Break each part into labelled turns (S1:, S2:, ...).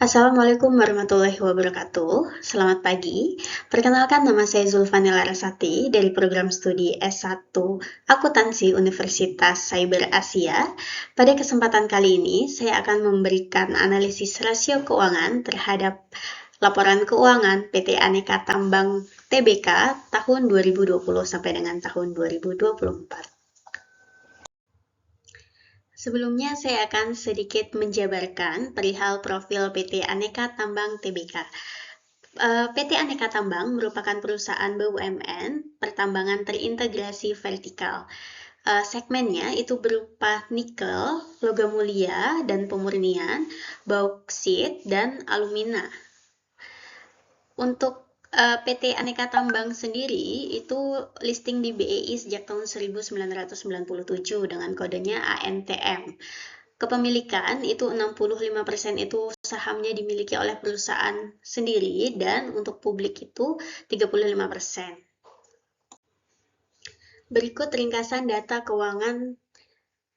S1: Assalamualaikum warahmatullahi wabarakatuh. Selamat pagi. Perkenalkan, nama saya Zulfani Larasati dari program studi S1 Akuntansi Universitas Cyber Asia. Pada kesempatan kali ini, saya akan memberikan analisis rasio keuangan terhadap laporan keuangan PT Aneka Tambang Tbk tahun 2020 sampai dengan tahun 2024. Sebelumnya saya akan sedikit menjabarkan perihal profil PT Aneka Tambang Tbk. PT Aneka Tambang merupakan perusahaan BUMN pertambangan terintegrasi vertikal. Segmennya itu berupa nikel, logam mulia dan pemurnian, bauksit, dan alumina. Untuk PT Aneka Tambang sendiri itu listing di BEI sejak tahun 1997 dengan kodenya ANTM. Kepemilikan itu 65% itu sahamnya dimiliki oleh perusahaan sendiri dan untuk publik itu 35%. Berikut ringkasan data keuangan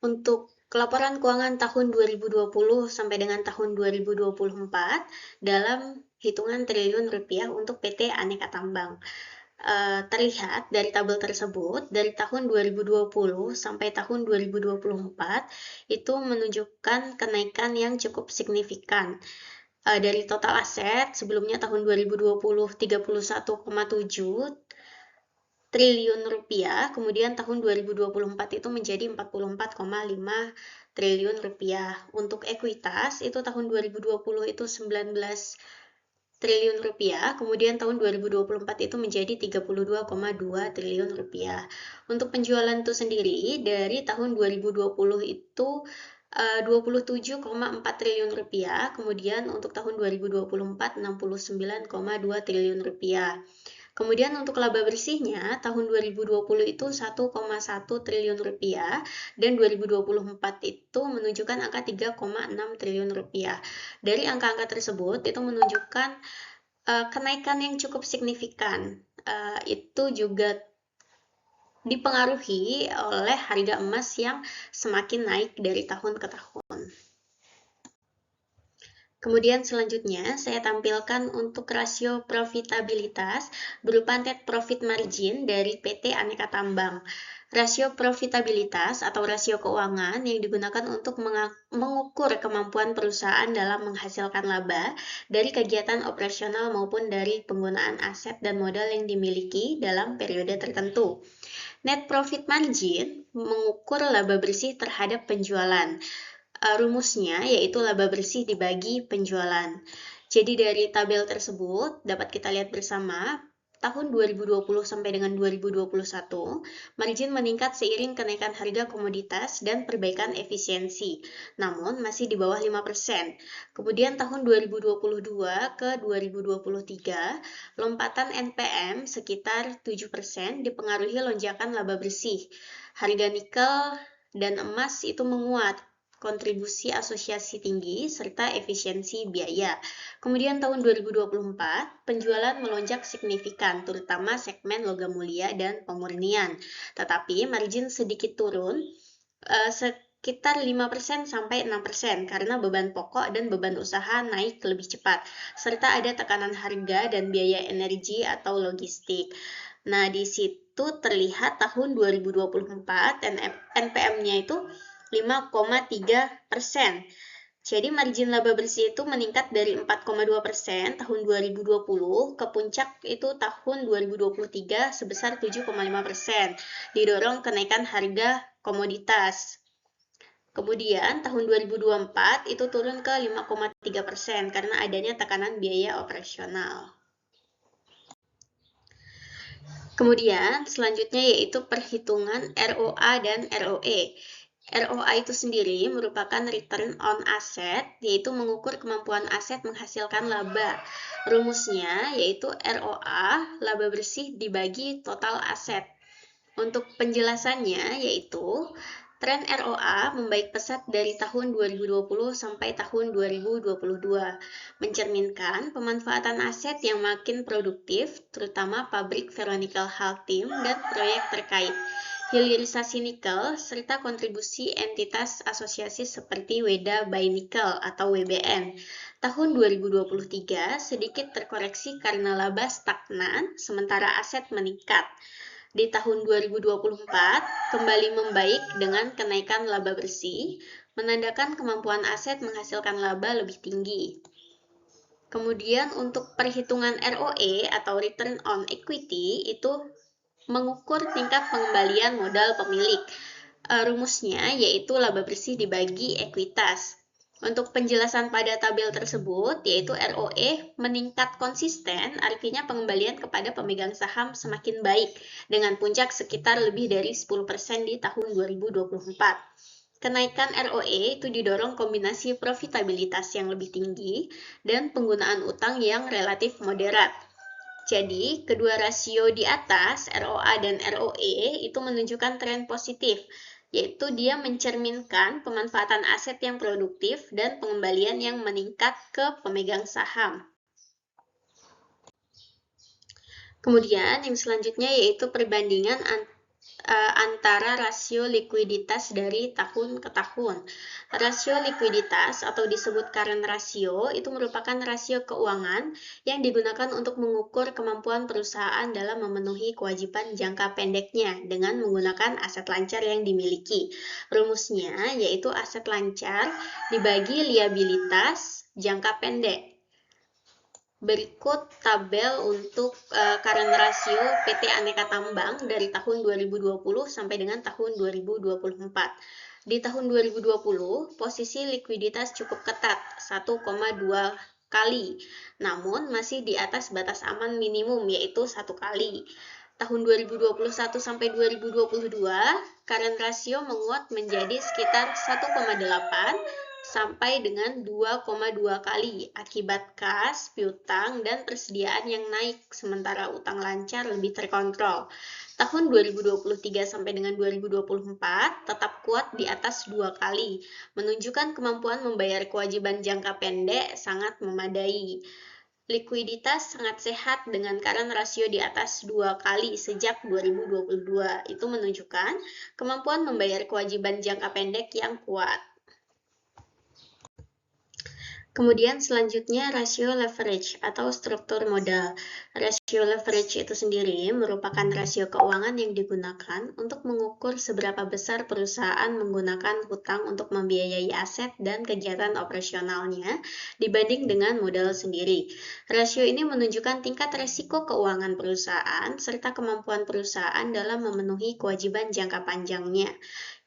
S1: untuk laporan keuangan tahun 2020 sampai dengan tahun 2024 dalam hitungan triliun rupiah untuk PT Aneka Tambang. Terlihat dari tabel tersebut, dari tahun 2020 sampai tahun 2024 itu menunjukkan kenaikan yang cukup signifikan. Dari total aset, sebelumnya tahun 2020 31,7 triliun rupiah, kemudian tahun 2024 itu menjadi 44,5 triliun rupiah. Untuk ekuitas, itu tahun 2020 itu 19 triliun rupiah, kemudian tahun 2024 itu menjadi 32,2 triliun rupiah. Untuk penjualan itu sendiri, dari tahun 2020 itu 27,4 triliun rupiah, kemudian untuk tahun 2024 69,2 triliun rupiah. Kemudian untuk laba bersihnya tahun 2020 itu 1,1 triliun rupiah dan 2024 itu menunjukkan angka 3,6 triliun rupiah. Dari angka-angka tersebut itu menunjukkan kenaikan yang cukup signifikan. Itu juga dipengaruhi oleh harga emas yang semakin naik dari tahun ke tahun. Kemudian selanjutnya saya tampilkan untuk rasio profitabilitas berupa net profit margin dari PT Aneka Tambang. Rasio profitabilitas atau rasio keuangan yang digunakan untuk mengukur kemampuan perusahaan dalam menghasilkan laba dari kegiatan operasional maupun dari penggunaan aset dan modal yang dimiliki dalam periode tertentu. Net profit margin mengukur laba bersih terhadap penjualan. Rumusnya yaitu laba bersih dibagi penjualan. Jadi dari tabel tersebut dapat kita lihat bersama, tahun 2020 sampai dengan 2021, margin meningkat seiring kenaikan harga komoditas dan perbaikan efisiensi, namun masih di bawah 5%. Kemudian tahun 2022 ke 2023, lompatan NPM sekitar 7% dipengaruhi lonjakan laba bersih. Harga nikel dan emas itu menguat, kontribusi asosiasi tinggi, serta efisiensi biaya. Kemudian tahun 2024, penjualan melonjak signifikan, terutama segmen logam mulia dan pemurnian. Tetapi margin sedikit turun, sekitar 5% sampai 6% karena beban pokok dan beban usaha naik lebih cepat, serta ada tekanan harga dan biaya energi atau logistik. Nah, di situ terlihat tahun 2024 NPM-nya itu 5,3%. Jadi margin laba bersih itu meningkat dari 4,2% tahun 2020 ke puncak itu tahun 2023 sebesar 7,5%, didorong kenaikan harga komoditas. Kemudian tahun 2024 itu turun ke 5,3% karena adanya tekanan biaya operasional. Kemudian selanjutnya yaitu perhitungan ROA dan ROE. ROA itu sendiri merupakan return on asset, yaitu mengukur kemampuan aset menghasilkan laba. Rumusnya yaitu ROA, laba bersih dibagi total aset. Untuk penjelasannya yaitu tren ROA membaik pesat dari tahun 2020 sampai tahun 2022, mencerminkan pemanfaatan aset yang makin produktif, terutama pabrik ferronikel Haltim dan proyek terkait, hilirisasi nikel, serta kontribusi entitas asosiasi seperti Weda by Nickel atau WBN, Tahun 2023 sedikit terkoreksi karena laba stagnan, sementara aset meningkat. Di tahun 2024 kembali membaik dengan kenaikan laba bersih, menandakan kemampuan aset menghasilkan laba lebih tinggi. Kemudian untuk perhitungan ROE atau Return on Equity itu mengukur tingkat pengembalian modal pemilik. Rumusnya yaitu laba bersih dibagi ekuitas. Untuk penjelasan pada tabel tersebut, yaitu ROE meningkat konsisten, artinya pengembalian kepada pemegang saham semakin baik, dengan puncak sekitar lebih dari 10% di tahun 2024. Kenaikan ROE itu didorong kombinasi profitabilitas yang lebih tinggi dan penggunaan utang yang relatif moderat. Jadi, kedua rasio di atas, ROA dan ROE, itu menunjukkan tren positif, yaitu dia mencerminkan pemanfaatan aset yang produktif dan pengembalian yang meningkat ke pemegang saham. Kemudian, yang selanjutnya yaitu perbandingan antara rasio likuiditas dari tahun ke tahun. Rasio likuiditas atau disebut current ratio itu merupakan rasio keuangan yang digunakan untuk mengukur kemampuan perusahaan dalam memenuhi kewajiban jangka pendeknya dengan menggunakan aset lancar yang dimiliki. Rumusnya yaitu aset lancar dibagi liabilitas jangka pendek. Berikut tabel untuk current ratio PT Aneka Tambang dari tahun 2020 sampai dengan tahun 2024. Di tahun 2020, posisi likuiditas cukup ketat, 1,2 kali, namun masih di atas batas aman minimum yaitu 1 kali. Tahun 2021 sampai 2022, current ratio menguat menjadi sekitar 1,8 sampai dengan 2,2 kali akibat kas, piutang, dan persediaan yang naik, sementara utang lancar lebih terkontrol. Tahun 2023 sampai dengan 2024 tetap kuat di atas 2 kali, menunjukkan kemampuan membayar kewajiban jangka pendek sangat memadai. Likuiditas sangat sehat dengan current rasio di atas 2 kali sejak 2022. Itu menunjukkan kemampuan membayar kewajiban jangka pendek yang kuat. Kemudian selanjutnya rasio leverage atau struktur modal. Rasio leverage itu sendiri merupakan rasio keuangan yang digunakan untuk mengukur seberapa besar perusahaan menggunakan hutang untuk membiayai aset dan kegiatan operasionalnya dibanding dengan modal sendiri. Rasio ini menunjukkan tingkat resiko keuangan perusahaan serta kemampuan perusahaan dalam memenuhi kewajiban jangka panjangnya.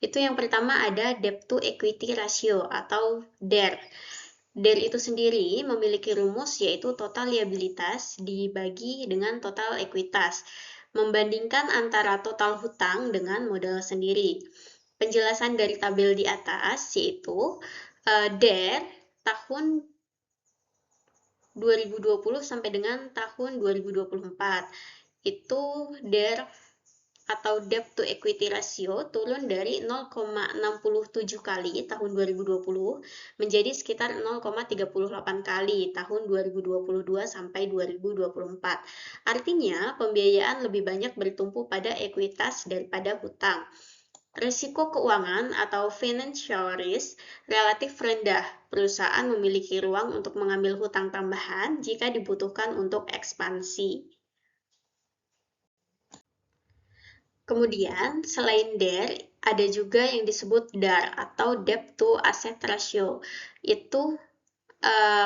S1: Itu yang pertama ada debt to equity ratio atau DER. DER itu sendiri memiliki rumus yaitu total liabilitas dibagi dengan total ekuitas, membandingkan antara total hutang dengan modal sendiri. Penjelasan dari tabel di atas yaitu DER tahun 2020 sampai dengan tahun 2024. Itu DER atau debt to equity ratio turun dari 0,67 kali tahun 2020 menjadi sekitar 0,38 kali tahun 2022 sampai 2024. Artinya, pembiayaan lebih banyak bertumpu pada ekuitas daripada hutang. Risiko keuangan atau financial risk relatif rendah. Perusahaan memiliki ruang untuk mengambil hutang tambahan jika dibutuhkan untuk ekspansi. Kemudian, selain DER, ada juga yang disebut DAR atau Debt to Asset Ratio. Itu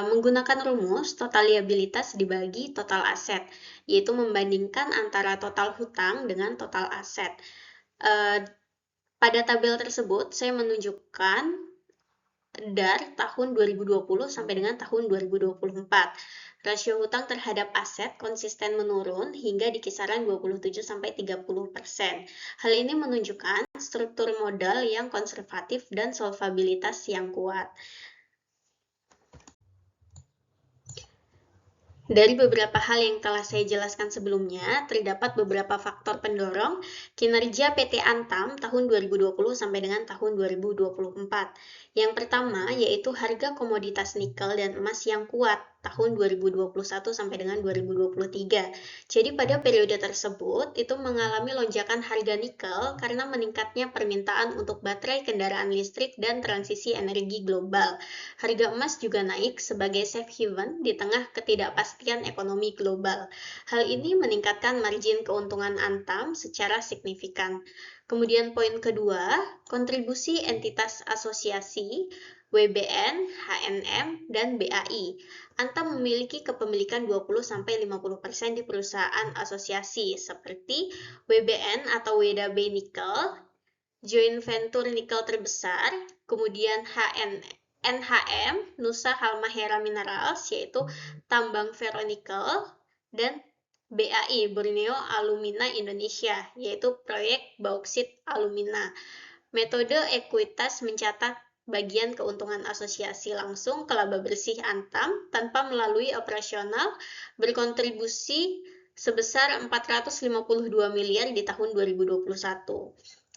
S1: menggunakan rumus total liabilitas dibagi total aset, yaitu membandingkan antara total hutang dengan total aset. Pada tabel tersebut, saya menunjukkan DAR tahun 2020 sampai dengan tahun 2024. Rasio hutang terhadap aset konsisten menurun hingga di kisaran 27-30%. Hal ini menunjukkan struktur modal yang konservatif dan solvabilitas yang kuat. Dari beberapa hal yang telah saya jelaskan sebelumnya, terdapat beberapa faktor pendorong kinerja PT Antam tahun 2020 sampai dengan tahun 2024. Yang pertama yaitu harga komoditas nikel dan emas yang kuat. tahun 2021 sampai dengan 2023. Jadi pada periode tersebut itu mengalami lonjakan harga nikel karena meningkatnya permintaan untuk baterai kendaraan listrik dan transisi energi global. Harga emas juga naik sebagai safe haven di tengah ketidakpastian ekonomi global. Hal ini meningkatkan margin keuntungan Antam secara signifikan. Kemudian poin kedua, kontribusi entitas asosiasi WBN, HNM, dan BAI. Antam memiliki kepemilikan 20-50% di perusahaan asosiasi seperti WBN atau Weda Bay Nickel, joint venture nikel terbesar, kemudian NHM, Nusa Halmahera Minerals, yaitu tambang ferronikel, dan BAI, Borneo Alumina Indonesia, yaitu proyek bauksit alumina. Metode ekuitas mencatat bagian keuntungan asosiasi langsung ke laba bersih Antam tanpa melalui operasional berkontribusi sebesar 452 miliar di tahun 2021.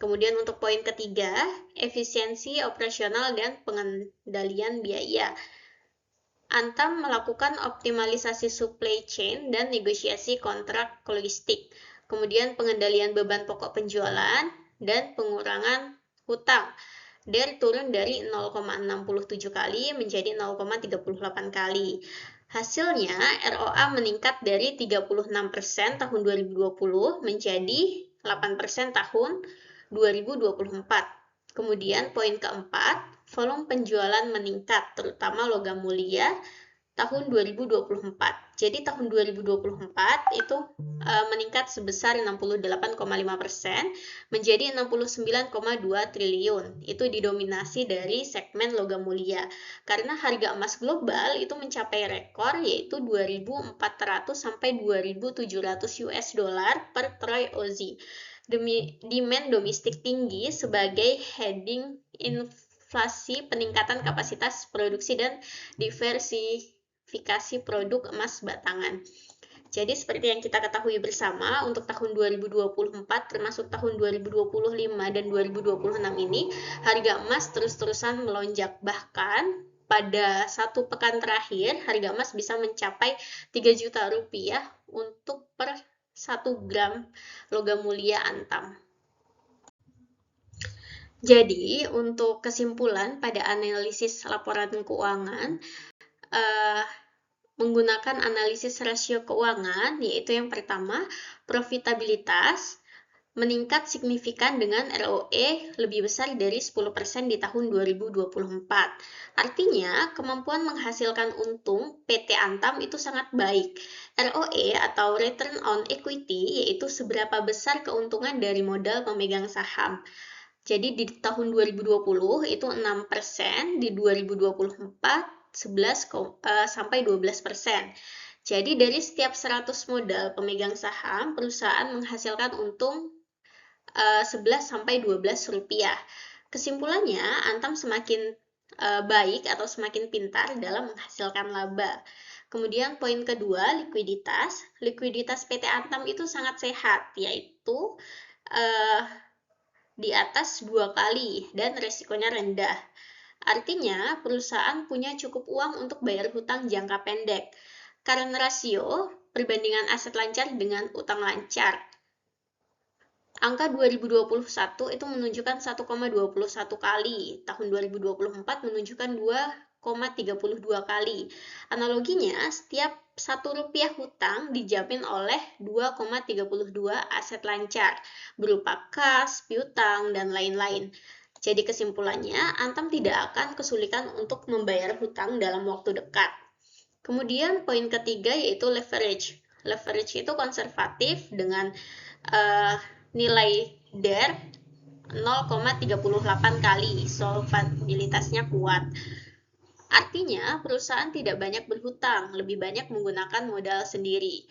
S1: Kemudian untuk poin ketiga, efisiensi operasional dan pengendalian biaya. Antam melakukan optimalisasi supply chain dan negosiasi kontrak logistik. Kemudian pengendalian beban pokok penjualan dan pengurangan hutang. DER turun dari 0,67 kali menjadi 0,38 kali. Hasilnya, ROA meningkat dari 36% tahun 2020 menjadi 8% tahun 2024. Kemudian poin keempat, volume penjualan meningkat, terutama logam mulia, tahun 2024. Jadi tahun 2024 itu meningkat sebesar 68,5% menjadi 69,2 triliun. Itu didominasi dari segmen logam mulia. Karena harga emas global itu mencapai rekor yaitu 2.400 sampai 2.700 US dollar per troy ounce. Demand domestik tinggi sebagai heading inflasi, peningkatan kapasitas produksi dan diversifikasi produk emas batangan. Jadi seperti yang kita ketahui bersama, untuk tahun 2024 termasuk tahun 2025 dan 2026 ini, harga emas terus-terusan melonjak. Bahkan pada satu pekan terakhir, harga emas bisa mencapai 3 juta rupiah untuk per 1 gram logam mulia Antam. Jadi, untuk kesimpulan pada analisis laporan keuangan, menggunakan analisis rasio keuangan, yaitu yang pertama, profitabilitas meningkat signifikan dengan ROE lebih besar dari 10% di tahun 2024. Artinya, kemampuan menghasilkan untung PT Antam itu sangat baik. ROE atau Return on Equity, yaitu seberapa besar keuntungan dari modal pemegang saham. Jadi di tahun 2020 itu 6%, di 2024 sampai 12%. Jadi dari setiap 100 modal pemegang saham, perusahaan menghasilkan untung 11 sampai 12 rupiah. Kesimpulannya, Antam semakin baik atau semakin pintar dalam menghasilkan laba. Kemudian poin kedua, likuiditas. Likuiditas PT Antam itu sangat sehat, yaitu di atas 2 kali dan resikonya rendah. Artinya, perusahaan punya cukup uang untuk bayar hutang jangka pendek. Current ratio, perbandingan aset lancar dengan utang lancar. Angka 2021 itu menunjukkan 1,21 kali, tahun 2024 menunjukkan 2,32 kali. Analoginya, setiap 1 rupiah hutang dijamin oleh 2,32 aset lancar, berupa kas, piutang, dan lain-lain. Jadi kesimpulannya, Antam tidak akan kesulitan untuk membayar hutang dalam waktu dekat. Kemudian poin ketiga yaitu leverage. Leverage itu konservatif dengan nilai DER 0,38 kali, solvabilitasnya kuat. Artinya, perusahaan tidak banyak berhutang, lebih banyak menggunakan modal sendiri.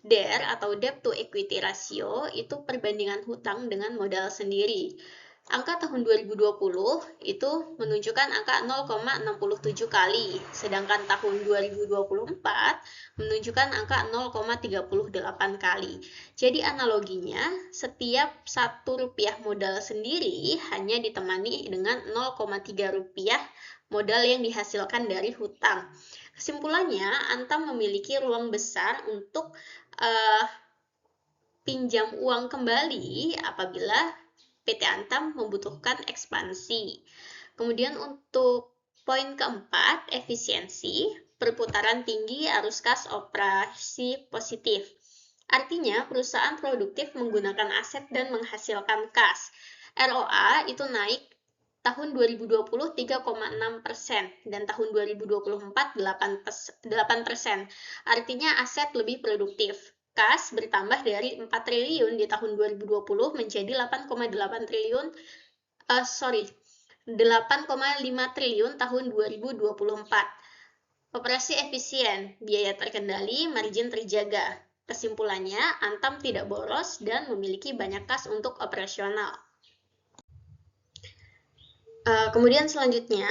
S1: DER atau Debt to Equity Ratio itu perbandingan hutang dengan modal sendiri. Angka tahun 2020 itu menunjukkan angka 0,67 kali, sedangkan tahun 2024 menunjukkan angka 0,38 kali. Jadi analoginya, setiap 1 rupiah modal sendiri hanya ditemani dengan 0,3 rupiah modal yang dihasilkan dari hutang. Kesimpulannya, Antam memiliki ruang besar untuk pinjam uang kembali apabila PT Antam membutuhkan ekspansi. Kemudian untuk poin keempat, efisiensi, perputaran tinggi arus kas operasi positif. Artinya, perusahaan produktif menggunakan aset dan menghasilkan kas. ROA itu naik tahun 2020 3,6% dan tahun 2024 8%. Artinya aset lebih produktif. Kas bertambah dari 4 triliun di tahun 2020 menjadi 8,5 triliun tahun 2024. Operasi efisien, biaya terkendali, margin terjaga. Kesimpulannya, Antam tidak boros dan memiliki banyak kas untuk operasional. Kemudian selanjutnya,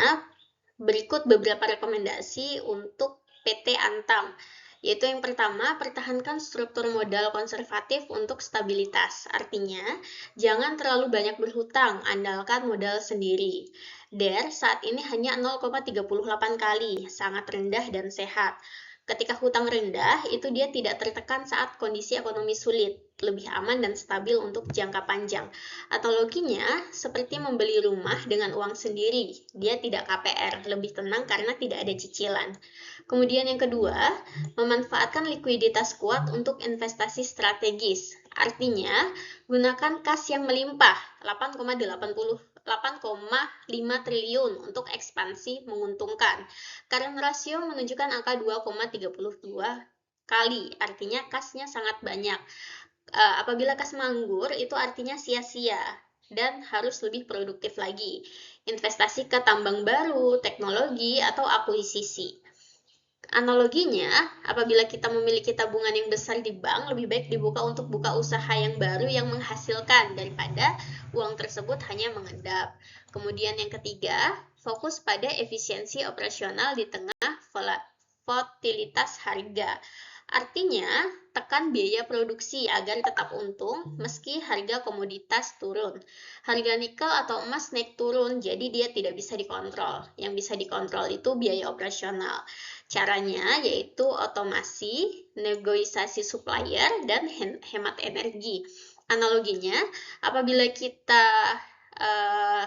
S1: berikut beberapa rekomendasi untuk PT Antam, yaitu yang pertama, pertahankan struktur modal konservatif untuk stabilitas. Artinya, jangan terlalu banyak berhutang, andalkan modal sendiri. DER saat ini hanya 0,38 kali, sangat rendah dan sehat. Ketika hutang rendah, itu dia tidak tertekan saat kondisi ekonomi sulit, lebih aman dan stabil untuk jangka panjang. Analoginya, seperti membeli rumah dengan uang sendiri, dia tidak KPR, lebih tenang karena tidak ada cicilan. Kemudian yang kedua, memanfaatkan likuiditas kuat untuk investasi strategis. Artinya, gunakan kas yang melimpah, 8,5 triliun untuk ekspansi menguntungkan. Current rasio menunjukkan angka 2,32 kali, artinya kasnya sangat banyak. Apabila kas manggur, itu artinya sia-sia dan harus lebih produktif lagi. Investasi ke tambang baru, teknologi, atau akuisisi. Analoginya, apabila kita memiliki tabungan yang besar di bank, lebih baik dibuka untuk buka usaha yang baru yang menghasilkan daripada uang tersebut hanya mengendap. Kemudian yang ketiga, fokus pada efisiensi operasional di tengah volatilitas harga. Artinya, tekan biaya produksi agar tetap untung meski harga komoditas turun. Harga nikel atau emas naik turun, jadi dia tidak bisa dikontrol. Yang bisa dikontrol itu biaya operasional. Caranya yaitu otomasi, negosiasi supplier, dan hemat energi. Analoginya, apabila kita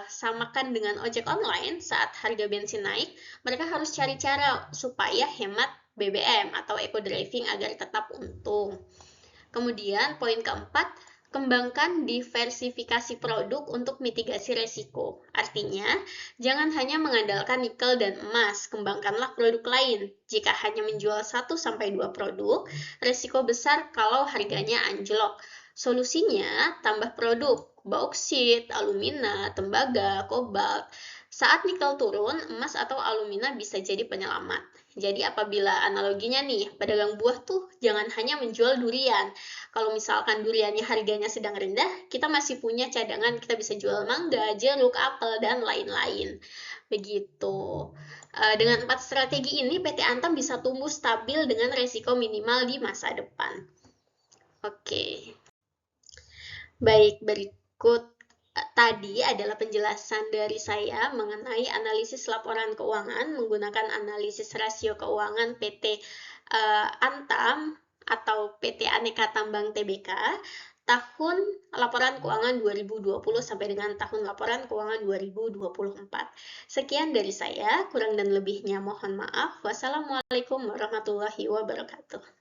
S1: samakan dengan ojek online, saat harga bensin naik, mereka harus cari cara supaya hemat BBM atau eco-driving agar tetap untung. Kemudian poin keempat, kembangkan diversifikasi produk untuk mitigasi resiko. Artinya, jangan hanya mengandalkan nikel dan emas, kembangkanlah produk lain. Jika hanya menjual 1-2 produk, resiko besar kalau harganya anjlok. Solusinya, tambah produk, bauksit, alumina, tembaga, kobalt. Saat nikel turun, emas atau alumina bisa jadi penyelamat. Jadi apabila analoginya nih, pedagang buah tuh jangan hanya menjual durian. Kalau misalkan duriannya harganya sedang rendah, kita masih punya cadangan, kita bisa jual mangga, jeruk, apel, dan lain-lain. Begitu. Dengan 4 strategi ini, PT Antam bisa tumbuh stabil dengan resiko minimal di masa depan. Oke. Baik, berikut tadi adalah penjelasan dari saya mengenai analisis laporan keuangan menggunakan analisis rasio keuangan PT Antam atau PT Aneka Tambang Tbk tahun laporan keuangan 2020 sampai dengan tahun laporan keuangan 2024. Sekian dari saya, kurang dan lebihnya mohon maaf. Wassalamualaikum warahmatullahi wabarakatuh.